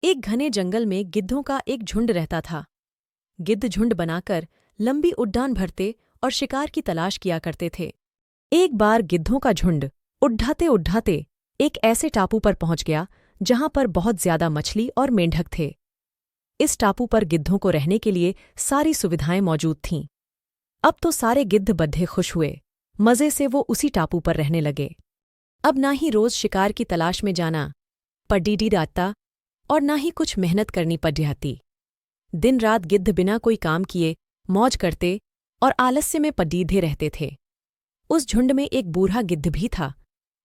एक घने जंगल में गिद्धों का एक झुंड रहता था। गिद्ध झुंड बनाकर लंबी उड़ान भरते और शिकार की तलाश किया करते थे। एक बार गिद्धों का झुंड उड़ाते उड़ाते एक ऐसे टापू पर पहुंच गया जहां पर बहुत ज्यादा मछली और मेंढक थे। इस टापू पर गिद्धों को रहने के लिए सारी सुविधाएं मौजूद थीं। अब तो सारे गिद्ध बड्ढे खुश हुए। मजे से वो उसी टापू पर रहने लगे। अब ना ही रोज शिकार की तलाश में जाना पड़ी रहता और ना ही कुछ मेहनत करनी पड़ जाती। दिन रात गिद्ध बिना कोई काम किए मौज करते और आलस्य में पड़ीधे रहते थे। उस झुंड में एक बूढ़ा गिद्ध भी था।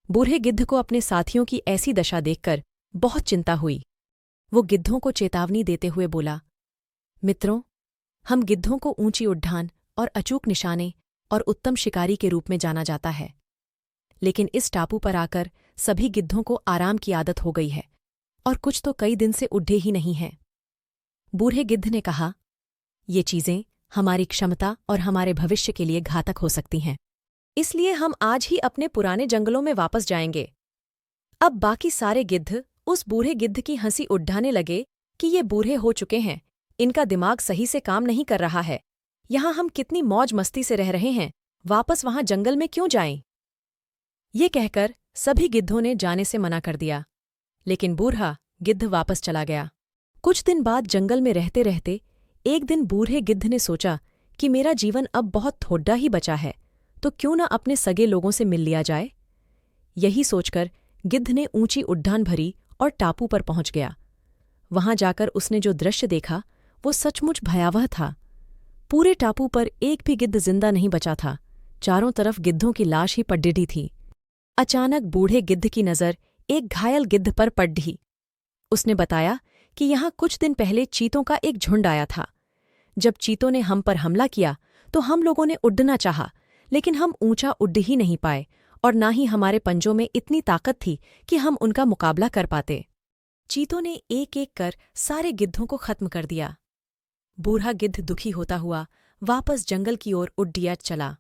बूढ़े गिद्ध को अपने साथियों की ऐसी दशा देखकर बहुत चिंता हुई। वो गिद्धों को चेतावनी देते हुए बोला, मित्रों, हम गिद्धों को ऊंची उड़ान और अचूक निशाने और उत्तम शिकारी के रूप में जाना जाता है, लेकिन इस टापू पर आकर सभी गिद्धों को आराम की आदत हो गई है और कुछ तो कई दिन से उड़े ही नहीं हैं। बूढ़े गिद्ध ने कहा, ये चीजें हमारी क्षमता और हमारे भविष्य के लिए घातक हो सकती हैं, इसलिए हम आज ही अपने पुराने जंगलों में वापस जाएंगे। अब बाकी सारे गिद्ध उस बूढ़े गिद्ध की हंसी उड़ाने लगे कि ये बूढ़े हो चुके हैं, इनका दिमाग सही से काम नहीं कर रहा है। यहां हम कितनी मौज मस्ती से रह रहे हैं, वापस वहां जंगल में क्यों जाएं? ये कहकर सभी गिद्धों ने जाने से मना कर दिया, लेकिन बूढ़ा गिद्ध वापस चला गया। कुछ दिन बाद जंगल में रहते रहते एक दिन बूढ़े गिद्ध ने सोचा कि मेरा जीवन अब बहुत थोड़ा ही बचा है, तो क्यों न अपने सगे लोगों से मिल लिया जाए। यही सोचकर गिद्ध ने ऊंची उड़ान भरी और टापू पर पहुंच गया। वहां जाकर उसने जो दृश्य देखा वो सचमुच भयावह था। पूरे टापू पर एक भी गिद्ध जिंदा नहीं बचा था। चारों तरफ गिद्धों की लाश ही पड़ी थी। अचानक बूढ़े गिद्ध की नज़र एक घायल गिद्ध पर पड़ी। उसने बताया कि यहाँ कुछ दिन पहले चीतों का एक झुंड आया था। जब चीतों ने हम पर हमला किया तो हम लोगों ने उड़ना चाहा, लेकिन हम ऊंचा उड़ ही नहीं पाए और ना ही हमारे पंजों में इतनी ताकत थी कि हम उनका मुकाबला कर पाते। चीतों ने एक एक कर सारे गिद्धों को खत्म कर दिया। बूढ़ा गिद्ध दुखी होता हुआ वापस जंगल की ओर उड्डिया चला।